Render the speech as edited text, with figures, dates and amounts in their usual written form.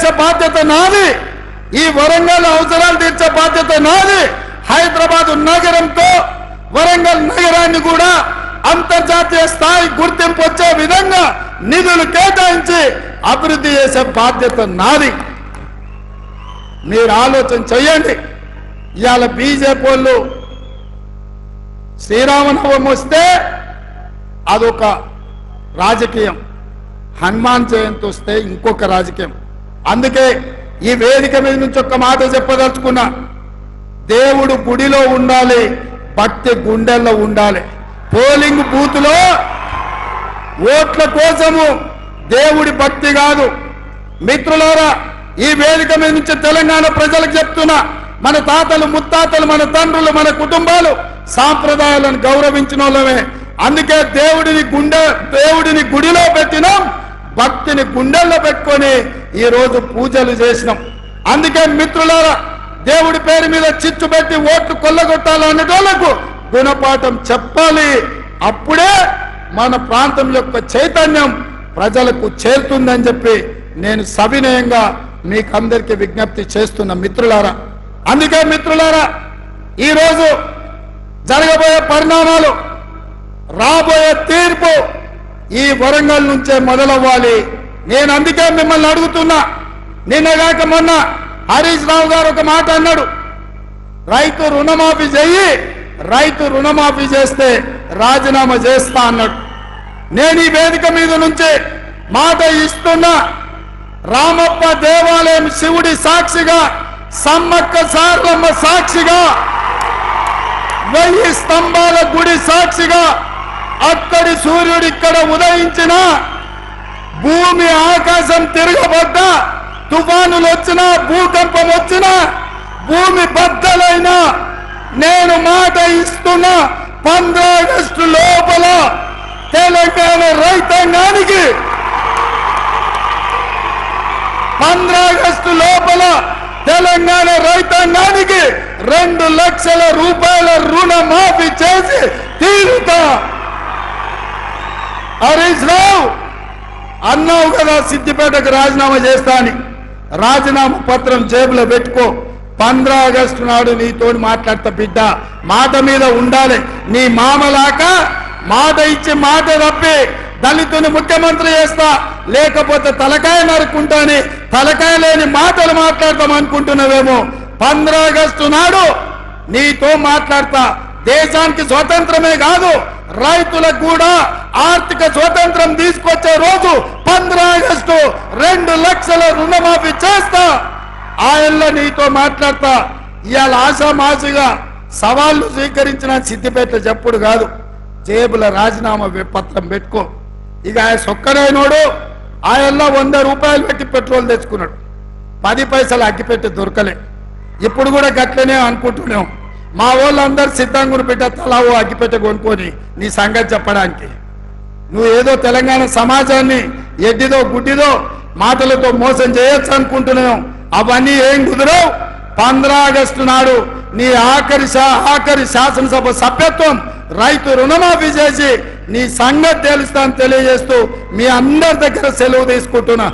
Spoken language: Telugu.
చేసే బాధ్యత నాది, ఈ వరంగల్ అవసరాలు తీర్చే బాధ్యత నాది. హైదరాబాద్ నగరంతో వరంగల్ నగరాన్ని కూడా అంతర్జాతీయ స్థాయి గుర్తింపు వచ్చే విధంగా నిధులు కేటాయించి అభివృద్ధి చేసే బాధ్యత నాది. మీరు ఆలోచన చెయ్యండి. ఇవాళ బీజేపీ వాళ్ళు శ్రీరామనవమి వస్తే అదొక రాజకీయం, హనుమాన్ జయంతి వస్తే ఇంకొక రాజకీయం. అందుకే ఈ వేదిక మీద నుంచి ఒక్క మాట చెప్పదలుచుకున్నా, దేవుడు గుడిలో ఉండాలి, భక్తి గుండెల్లో ఉండాలి. పోలింగ్ బూత్లో ఓట్ల కోసము దేవుడి భక్తి కాదు. మిత్రులారా, ఈ వేదిక మీద నుంచి తెలంగాణ ప్రజలకు చెప్తున్నా, మన తాతలు ముత్తాతలు మన తండ్రులు మన కుటుంబాలు సాంప్రదాయాలను గౌరవించిన వాళ్ళమే. అందుకే దేవుడిని గుడిలో పెట్టినాం, భక్తిని గుండెల్లో పెట్టుకొని ఈ రోజు పూజలు చేసినాం. అందుకే మిత్రులారా, దేవుడి పేరు మీద చిచ్చు పెట్టి ఓట్లు కొల్లగొట్టాలనేటోళ్లకు గుణపాఠం చెప్పాలి. అప్పుడే మన ప్రాంతం యొక్క చైతన్యం ప్రజలకు చేరుతుందని చెప్పి నేను సవినయంగా మీకందరికీ విజ్ఞప్తి చేస్తున్న మిత్రులారా. అందుకే మిత్రులారా, ఈరోజు జరగబోయే పరిణామాలు, రాబోయే తీర్పు ఈ వరంగల్ నుంచే మొదలవ్వాలి. నేను అందుకే మిమ్మల్ని అడుగుతున్నా. నిన్నగాక మొన్న హరీష్ రావు గారు ఒక మాట అన్నాడు, రైతు రుణమాఫీ చెయ్యి, రైతు రుణమాఫీ చేస్తే రాజీనామా చేస్తా అన్నాడు. నేను ఈ వేదిక మీద నుంచి మాట ఇస్తున్నా, రామప్ప దేవాలయం శివుడి సాక్షిగా, సమ్మక్క సారలమ్మ సాక్షిగా, 1000 స్తంభాల గుడి సాక్షిగా, అక్కడి సూర్యుడు ఇక్కడ ఉదయించిన, భూమి ఆకాశం తిరగబడ్డా, తుఫానులు వచ్చినా, భూకంపం వచ్చినా, భూమి బద్దలైనా, నేను మాట ఇస్తున్నా, 15 ఆగస్టు లోపల తెలంగాణ రైతాంగానికి 15 ఆగస్టు లోపల తెలంగాణ రైతాంగానికి 2 లక్షల రూపాయల రుణమాఫీ చేసి తీరుతా. హరీష్ రావు అన్నావు కదా సిద్దిపేటకు రాజీనామా చేస్తా అని, రాజీనామా పత్రం జేబులో పెట్టుకో. 15 ఆగస్టు నాడు నీతోని మాట్లాడతా బిడ్డ, మాట మీద ఉండాలి. నీ మామలాక మాట ఇచ్చి మాట తప్పి దళితుని ముఖ్యమంత్రి చేస్తా, లేకపోతే తలకాయ నరుకుంటాని తలకాయ లేని మాటలు మాట్లాడతాం అనుకుంటున్నావేమో. 15 ఆగస్టు నాడు నీతో మాట్లాడతా. దేశానికి స్వతంత్రమే కాదు, రైతులకు కూడా ఆర్థిక స్వతంత్రం తీసుకొచ్చే రోజు 15 ఆగస్టు 2 లక్షల రుణమాఫీ చేస్తా. ఆయనలో నీతో మాట్లాడతా. ఇవాళ ఆశామాసిగా సవాళ్లు స్వీకరించిన సిద్దిపేట చెప్పుడు కాదు, జేబుల రాజీనామా పత్రం పెట్టుకో. ఇక ఆయన సొక్కడైనోడు ఆయనలో 100 రూపాయలు పెట్టి పెట్రోల్ తెచ్చుకున్నాడు, 10 పైసలు అగ్గిపెట్టి దొరకలే. ఇప్పుడు కూడా గట్లనే అనుకుంటున్నాం. మా వాళ్ళందరూ సిద్ధంగుని పెట్ట తలావు అగ్గిపెట్టి కొనుక్కొని నీ సంగతి చెప్పడానికి. నువ్వు ఏదో తెలంగాణ సమాజాన్ని ఎడ్డిదో గుడ్డిదో మాటలతో మోసం చేయొచ్చు అనుకుంటున్నాం. అవన్నీ ఏం కుదరవు. 15 ఆగస్టు నాడు నీ ఆఖరి శాసనసభ సభ్యత్వం రైతు రుణమాఫీ చేసి నీ సంగతి తెలుస్తా అని తెలియజేస్తూ మీ అందరి దగ్గర సెలవు తీసుకుంటున్నా.